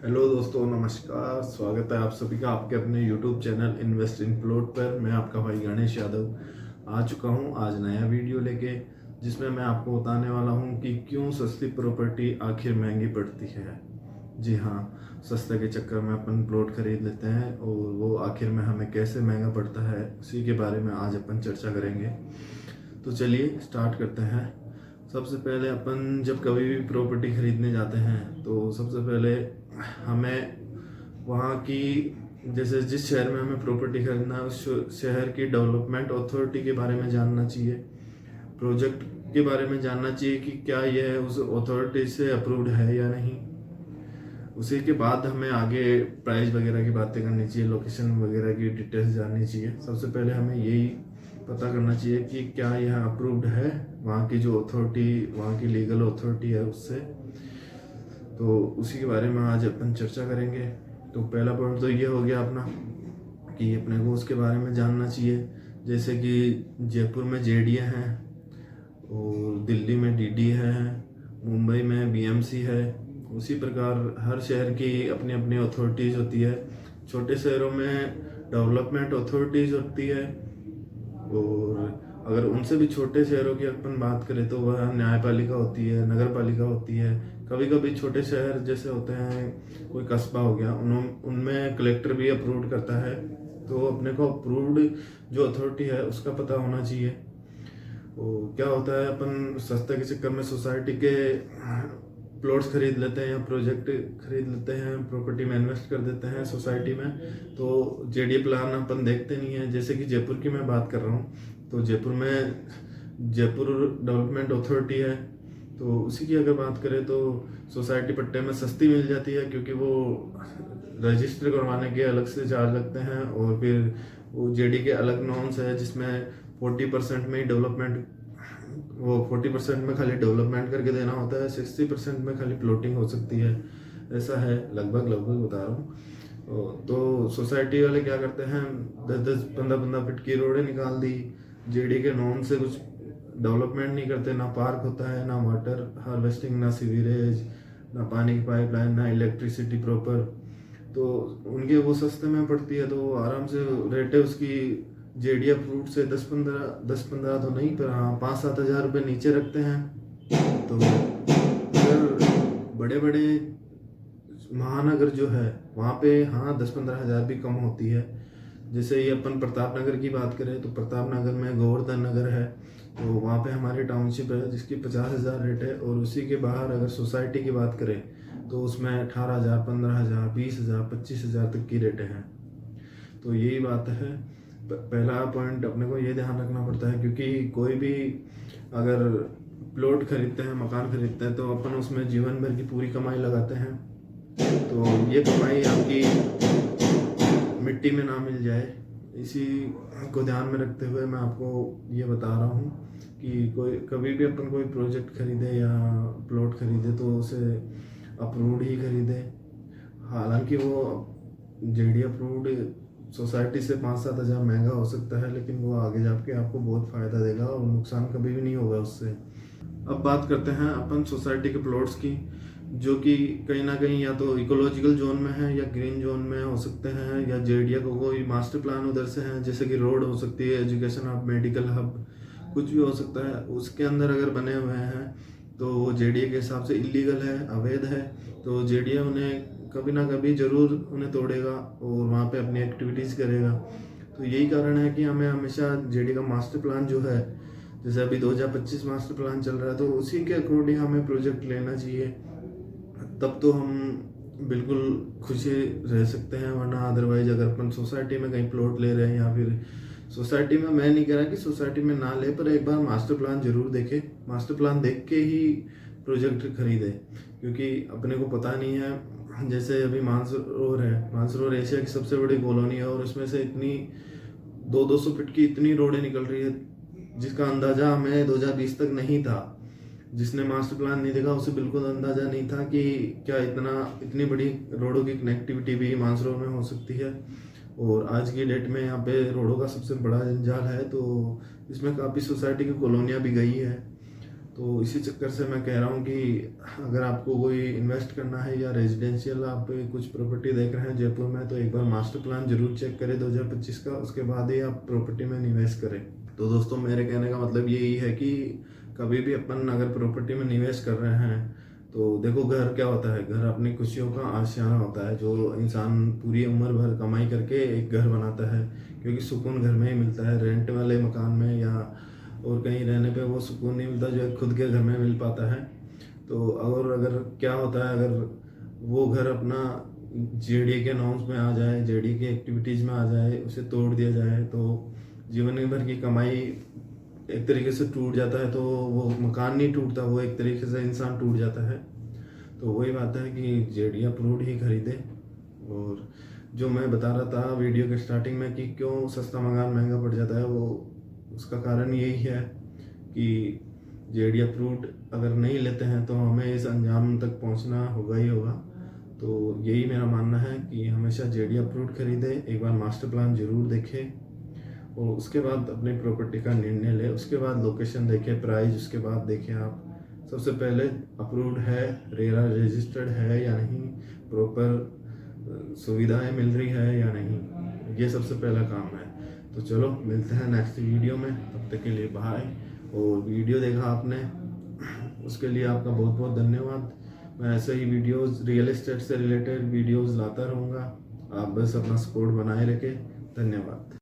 Hello दोस्तों, नमस्कार। स्वागत है आप सभी का आपके अपने YouTube channel invest in plot पर। मैं आपका भाई गणेश यादव आ चुका हूं आज नया वीडियो लेके, जिसमें मैं आपको बताने वाला हूं कि क्यों सस्ती प्रॉपर्टी आखिर महंगी पड़ती है। जी हाँ, सस्ते के चक्कर में अपन प्लॉट खरीद लेते हैं और वो आखिर में हमें कैसे महंगा पड़ता है, उसी के बारे में आज अपन चर्चा करेंगे। तो चलिए स्टार्ट करते हैं। सबसे पहले अपन जब कभी भी प्रॉपर्टी खरीदने जाते हैं तो सबसे पहले हमें वहाँ की, जैसे जिस शहर में हमें प्रॉपर्टी खरीदना है उस शहर की डेवलपमेंट अथॉरिटी के बारे में जानना चाहिए, प्रोजेक्ट के बारे में जानना चाहिए कि क्या यह उस अथॉरिटी से अप्रूव्ड है या नहीं। उसी के बाद हमें आगे प्राइस वगैरह की बातें करनी चाहिए, लोकेशन वगैरह की डिटेल्स जाननी चाहिए। सबसे पहले हमें यही पता करना चाहिए कि क्या यह अप्रूव्ड है वहाँ की जो अथॉरिटी, वहाँ की लीगल अथॉरिटी है उससे। तो उसी के बारे में आज अपन चर्चा करेंगे। तो पहला पॉइंट तो ये हो गया अपना कि अपने को उसके बारे में जानना चाहिए। जैसे कि जयपुर में जेडीए हैं और दिल्ली में डीडी है, मुंबई में बीएमसी है। उसी प्रकार हर शहर की अपनी अपनी अथॉरिटीज़ होती है। छोटे शहरों में डेवलपमेंट अथॉरिटीज़ होती है, और अगर उनसे भी छोटे शहरों की अपन बात करें तो वह न्यायपालिका होती है, नगर पालिका होती है। कभी कभी छोटे शहर जैसे होते हैं, कोई कस्बा हो गया, उनमें कलेक्टर भी अप्रूव करता है। तो अपने को अप्रूव्ड जो अथॉरिटी है उसका पता होना चाहिए। वो क्या होता है, अपन सस्ते के चक्कर में सोसाइटी के प्लॉट्स खरीद लेते हैं या प्रोजेक्ट खरीद लेते हैं, प्रॉपर्टी में इन्वेस्ट कर देते हैं सोसाइटी में। तो जेडीए प्लान अपन देखते नहीं है। जैसे कि जयपुर की मैं बात कर रहा हूँ, तो जयपुर में जयपुर डेवलपमेंट अथॉरिटी है। तो उसी की अगर बात करें तो सोसाइटी पट्टे में सस्ती मिल जाती है, क्योंकि वो रजिस्टर करवाने के अलग से चार्ज लगते हैं, और फिर वो जेडी के अलग नॉर्म्स है जिसमें 40% में ही डेवलपमेंट, वो 40% में खाली डेवलपमेंट करके देना होता है, 60% में खाली प्लॉटिंग हो सकती है। ऐसा है, लगभग लगभग बता रहा हूँ। तो सोसाइटी वाले क्या करते हैं, 10-10, 15-15 फीट की रोडें निकाल दी। जेडी के नॉर्म से कुछ डेवलपमेंट नहीं करते, ना पार्क होता है, ना वाटर हार्वेस्टिंग, ना सीवरेज, ना पानी की पाइपलाइन, ना इलेक्ट्रिसिटी प्रॉपर। तो उनके वो सस्ते में पड़ती है, तो आराम से रेट है उसकी जेडीए फ्रूट से 10-15 तो नहीं, पर हाँ 5-7 हज़ार रुपये नीचे रखते हैं। तो अगर बड़े बड़े महानगर जो है वहाँ पे हाँ 10-15 हज़ार भी कम होती है। जैसे ये अपन प्रताप नगर की बात करें तो प्रताप नगर में गोवर्धन नगर है, तो वहाँ पे हमारी टाउनशिप है जिसकी 50,000 रेट है। और उसी के बाहर अगर सोसाइटी की बात करें तो उसमें 18,000, 15,000, 20,000, 25,000 तक की रेटें हैं। तो यही बात है। पहला पॉइंट अपने को ये ध्यान रखना पड़ता है, क्योंकि कोई भी अगर प्लॉट खरीदते हैं, मकान खरीदते हैं, तो अपन उसमें जीवन भर की पूरी कमाई लगाते हैं। तो ये कमाई आपकी मिट्टी में ना मिल जाए, इसी को ध्यान में रखते हुए मैं आपको ये बता रहा हूँ कि कोई कभी भी अपन कोई प्रोजेक्ट खरीदे या प्लॉट खरीदे तो उसे अप्रूव्ड ही खरीदे। हालांकि वो जेडी अप्रूव्ड सोसाइटी से 5-7 हज़ार महंगा हो सकता है, लेकिन वो आगे जाके आपको बहुत फ़ायदा देगा और नुकसान कभी भी नहीं होगा उससे। अब बात करते हैं अपन सोसाइटी के प्लॉट्स की, जो कि कहीं ना कहीं या तो इकोलॉजिकल जोन में है या ग्रीन जोन में हो सकते हैं, या जेडीए को कोई मास्टर प्लान उधर से है, जैसे कि रोड हो सकती है, एजुकेशन हब, मेडिकल हब, कुछ भी हो सकता है। उसके अंदर अगर बने हुए हैं तो वो जेडीए के हिसाब से इलीगल है, अवैध है। तो जेडीए उन्हें कभी ना कभी जरूर उन्हें तोड़ेगा और वहाँ पे अपनी एक्टिविटीज़ करेगा। तो यही कारण है कि हमें हमेशा जेडी का मास्टर प्लान जो है, जैसे अभी 2025 मास्टर प्लान चल रहा है, तो उसी के अकॉर्डिंग हमें प्रोजेक्ट लेना चाहिए। तब तो हम बिल्कुल खुशी रह सकते हैं, वरना अदरवाइज अगर अपन सोसाइटी में कहीं प्लॉट ले रहे हैं या फिर सोसाइटी में, मैं नहीं कह रहा कि सोसाइटी में ना ले, पर एक बार मास्टर प्लान जरूर देखे। मास्टर प्लान देख के ही प्रोजेक्ट खरीदे, क्योंकि अपने को पता नहीं है। जैसे अभी मानसरोवर है, मानसरोवर एशिया की सबसे बड़ी कॉलोनी है, और उसमें से इतनी 200-200 फीट की इतनी रोडें निकल रही है, जिसका अंदाजा हमें 2020 तक नहीं था। जिसने मास्टर प्लान नहीं देखा उसे बिल्कुल अंदाजा नहीं था कि क्या इतनी बड़ी रोडों की कनेक्टिविटी भी मानसरोवर में हो सकती है। और आज की डेट में यहाँ पे रोडों का सबसे बड़ा जंजाल है, तो इसमें काफ़ी सोसाइटी की कॉलोनियाँ भी गई है। तो इसी चक्कर से मैं कह रहा हूँ कि अगर आपको कोई इन्वेस्ट करना है या रेजिडेंशियल आप कुछ प्रॉपर्टी देख रहे हैं जयपुर में, तो एक बार मास्टर प्लान जरूर चेक करें 2025 का, उसके बाद ही आप प्रॉपर्टी में निवेश करें। तो दोस्तों मेरे कहने का मतलब यही है कि कभी भी अपन अगर प्रॉपर्टी में निवेश कर रहे हैं तो देखो, घर क्या होता है, घर अपनी खुशियों का आशियाना होता है, जो इंसान पूरी उम्र भर कमाई करके एक घर बनाता है, क्योंकि सुकून घर में ही मिलता है। रेंट वाले मकान में या और कहीं रहने पे वो सुकून नहीं मिलता जो खुद के घर में मिल पाता है। तो और अगर क्या होता है, अगर वो घर अपना जेडी के नॉर्म्स में आ जाए, जेडी की एक्टिविटीज़ में आ जाए, उसे तोड़ दिया जाए, तो जीवन भर की कमाई एक तरीके से टूट जाता है। तो वो मकान नहीं टूटता, वो एक तरीके से इंसान टूट जाता है। तो वही बात है कि जेडी अप्रूव्ड ही खरीदे। और जो मैं बता रहा था वीडियो के स्टार्टिंग में कि क्यों सस्ता मकान महंगा पड़ जाता है, वो उसका कारण यही है कि जेडी अप्रूव्ड अगर नहीं लेते हैं तो हमें इस अंजाम तक पहुंचना होगा ही होगा। तो यही मेरा मानना है कि हमेशा जेडी अप्रूव्ड खरीदे, एक बार मास्टर प्लान जरूर देखें और उसके बाद अपनी प्रॉपर्टी का निर्णय ले। उसके बाद लोकेशन देखें, प्राइस उसके बाद देखें आप। सबसे पहले अप्रूव्ड है, रेरा रजिस्टर्ड है या नहीं, प्रॉपर सुविधाएं मिल रही है या नहीं, ये सबसे पहला काम है। तो चलो मिलते हैं नेक्स्ट वीडियो में, तब तक के लिए बाय। और वीडियो देखा आपने उसके लिए आपका बहुत बहुत धन्यवाद। मैं ऐसे ही वीडियोस रियल एस्टेट से रिलेटेड वीडियोस लाता रहूँगा, आप बस अपना सपोर्ट बनाए रखें। धन्यवाद।